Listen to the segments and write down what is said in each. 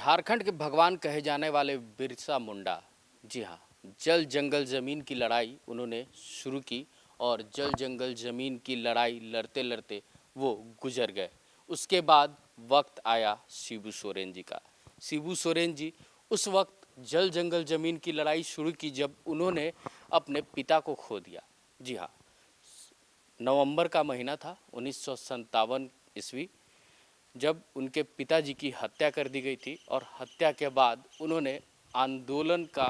झारखंड के भगवान कहे जाने वाले बिरसा मुंडा, जी हाँ, जल जंगल ज़मीन की लड़ाई उन्होंने शुरू की और जल जंगल ज़मीन की लड़ाई लड़ते लड़ते वो गुजर गए। उसके बाद वक्त आया शिबू सोरेन जी का। शिबू सोरेन जी उस वक्त जल जंगल ज़मीन की लड़ाई शुरू की जब उन्होंने अपने पिता को खो दिया। जी हाँ, नवंबर का महीना था 1957 ईस्वी, जब उनके पिताजी की हत्या कर दी गई थी और हत्या के बाद उन्होंने आंदोलन का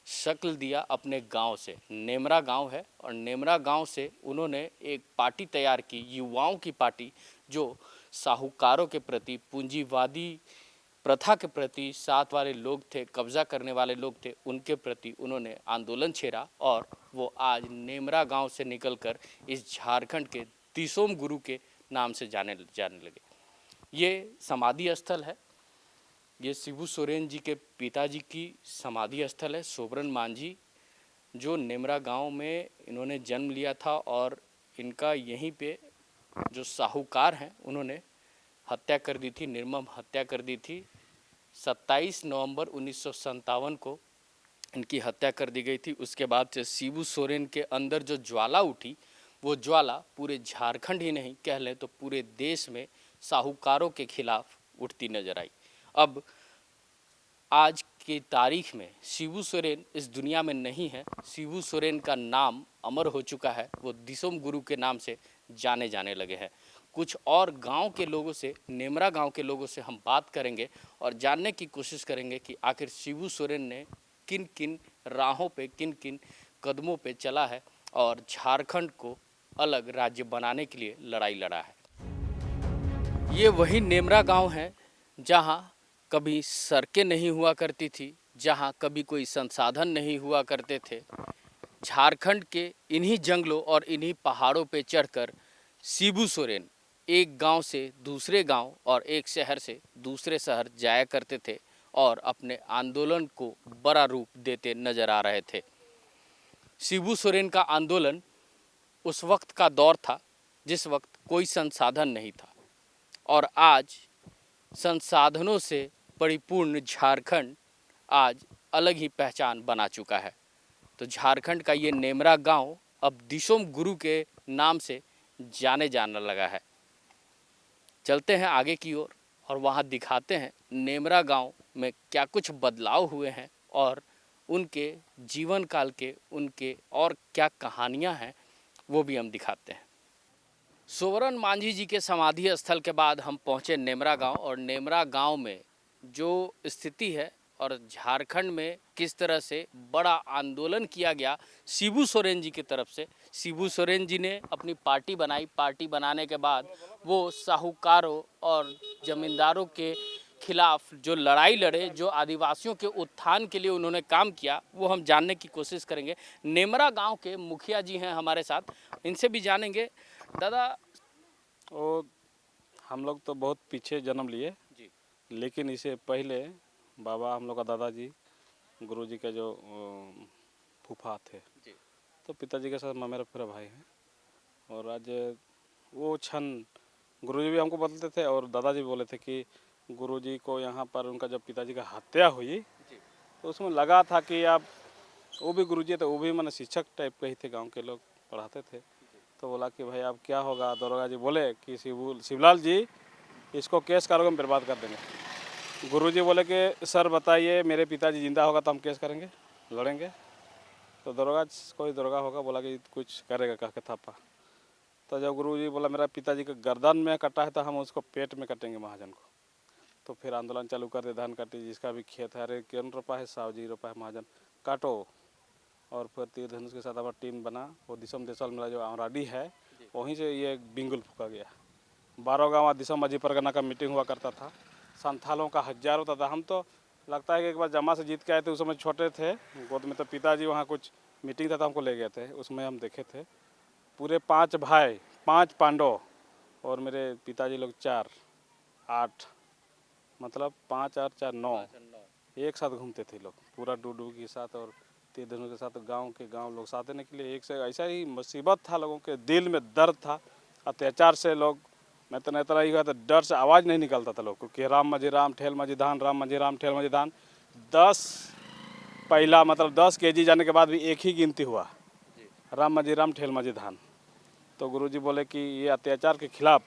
शक्ल दिया अपने गांव से। नेमरा गांव है और नेमरा गांव से उन्होंने एक पार्टी तैयार की, युवाओं की पार्टी, जो साहूकारों के प्रति, पूंजीवादी प्रथा के प्रति, साथ वाले लोग थे, कब्जा करने वाले लोग थे, उनके प्रति उन्होंने आंदोलन छेड़ा और वो आज नेमरा गांव से निकलकर इस झारखंड के दिसोम गुरु के नाम से जाने लगे। ये समाधि स्थल है। ये शिबू सोरेन जी के पिताजी की समाधि स्थल है। सोबरन मांझी, जो नेमरा गांव में इन्होंने जन्म लिया था और इनका यहीं पे जो साहूकार हैं उन्होंने हत्या कर दी थी, निर्मम हत्या कर दी थी। 27 नवंबर 1957 को इनकी हत्या कर दी गई थी। उसके बाद से शिबू सोरेन के अंदर जो ज्वाला उठी, वो ज्वाला पूरे झारखंड ही नहीं कह लें तो पूरे देश में साहूकारों के खिलाफ उठती नजर आई। अब आज की तारीख में शिबू सोरेन इस दुनिया में नहीं है। शिबू सोरेन का नाम अमर हो चुका है, वो दिसोम गुरु के नाम से जाने जाने लगे हैं। कुछ और गांव के लोगों से, नेमरा गांव के लोगों से हम बात करेंगे और जानने की कोशिश करेंगे कि आखिर शिबू सोरेन ने किन किन राहों पे, किन किन कदमों पे चला है और झारखंड को अलग राज्य बनाने के लिए लड़ाई लड़ा है। ये वही नेमरा गांव है जहां कभी सड़कें नहीं हुआ करती थी, जहां कभी कोई संसाधन नहीं हुआ करते थे। झारखंड के इन्हीं जंगलों और इन्हीं पहाड़ों पे चढ़कर शिबू सोरेन एक गांव से दूसरे गांव और एक शहर से दूसरे शहर जाया करते थे और अपने आंदोलन को बड़ा रूप देते नजर आ रहे थे। शिबू सोरेन का आंदोलन उस वक्त का दौर था जिस वक्त कोई संसाधन नहीं था और आज संसाधनों से परिपूर्ण झारखंड आज अलग ही पहचान बना चुका है। तो झारखंड का ये नेमरा गांव अब दिसोम गुरु के नाम से जाने जाने लगा है। चलते हैं आगे की ओर और वहाँ दिखाते हैं नेमरा गांव में क्या कुछ बदलाव हुए हैं और उनके जीवन काल के उनके और क्या कहानियाँ हैं वो भी हम दिखाते हैं। सोबरन मांझी जी के समाधि स्थल के बाद हम पहुंचे नेमरा गांव और नेमरा गांव में जो स्थिति है और झारखंड में किस तरह से बड़ा आंदोलन किया गया शिबू सोरेन जी की तरफ से। शिबू सोरेन जी ने अपनी पार्टी बनाई। पार्टी बनाने के बाद वो साहूकारों और जमींदारों के खिलाफ जो लड़ाई लड़े, जो आदिवासियों के उत्थान के लिए उन्होंने काम किया, वो हम जानने की कोशिश करेंगे। नेमरा गांव के मुखिया जी हैं हमारे साथ, इनसे भी जानेंगे। दादा, और हम लोग तो बहुत पीछे जन्म लिए जी लेकिन इससे पहले बाबा हम लोग का दादाजी गुरुजी के जो फूफा थे, जी तो पिताजी के साथ मेरा फिर भाई है। और आज वो क्षण गुरुजी भी हमको बोलते थे और दादाजी भी बोले थे कि गुरुजी को यहाँ पर उनका जब पिताजी का हत्या हुई जी तो उसमें लगा था कि आप, वो भी गुरुजी थे, वो भी मैंने शिक्षक टाइप के ही थे, गांव के लोग पढ़ाते थे। तो बोला कि भाई अब क्या होगा। दरोगा जी बोले कि शिवलाल जी इसको केस करोगे हम बर्बाद कर देंगे। गुरुजी बोले कि सर बताइए, मेरे पिताजी जिंदा होगा तो हम केस करेंगे, लड़ेंगे। तो दरोगा, कोई दरोगा होगा, बोला कि कुछ करेगा कह के थापा। तो जब गुरुजी बोला मेरा पिताजी का गर्दन में कटा है तो हम उसको पेट में कटेंगे महाजन को। तो फिर आंदोलन चालू कर दे, धान काटी, जिसका भी खेत है, अरे कौन रोपा है, साहु जी रोपा है, महाजन काटो। और फिर तीर धनुष के साथ हमारा टीम बना। वो दिसम देसवाल मेरा जो आमराडी है, वहीं से ये बिंगुल फूका गया। 12 गाँव दिसम अजी परगना का मीटिंग हुआ करता था, संथालों का हजारों होता था। हम तो लगता है कि एक बार जमा से जीत के आए थे, उस समय छोटे थे गोद में, तो पिताजी वहाँ कुछ मीटिंग था तो हमको ले गए थे, उसमें हम देखे थे। पूरे 5 भाई, 5 पांडव और मेरे पिताजी लोग 4, 8, मतलब 5 और 4 9, एक साथ घूमते थे लोग पूरा डूडू के साथ और तीर धनुष के साथ। गांव के गांव लोग साथ देने के लिए एक से ऐसा ही मुसीबत था, लोगों के दिल में दर्द था, अत्याचार से लोग मैं तो नहीं तरह ही तो डर से आवाज़ नहीं निकलता था लोग को कि राम मजी राम ठेल मजी धान, राम मजी राम ठेल मजी धान। 10 पहला मतलब 10 केजी जाने के बाद भी एक ही गिनती हुआ, राम मजी राम ठेल मजी धान। तो गुरुजी बोले कि ये अत्याचार के खिलाफ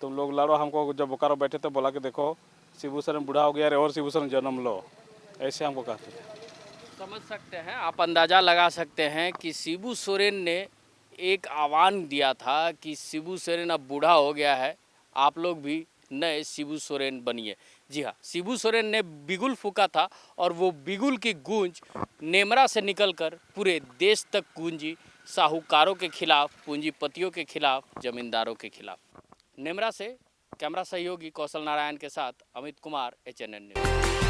तुम लोग लड़ो। हमको जब बोकारो बैठे तो बोला कि देखो शिबू सोरेन बूढ़ा हो गया रे, और शिबू सोरेन जन्म लो, ऐसे हमको कहते थे। समझ सकते हैं, आप अंदाज़ा लगा सकते हैं कि शिबू सोरेन ने एक आह्वान दिया था कि शिबू सोरेन अब बूढ़ा हो गया है, आप लोग भी नए शिबू सोरेन बनिए। जी हाँ, शिबू सोरेन ने बिगुल फूका था और वो बिगुल की गूंज नेमरा से निकलकर पूरे देश तक गूंजी, साहूकारों के खिलाफ, पूंजीपतियों के खिलाफ, जमींदारों के खिलाफ। नेमरा से कैमरा सहयोगी कौशल नारायण के साथ अमित कुमार, HNN न्यूज़।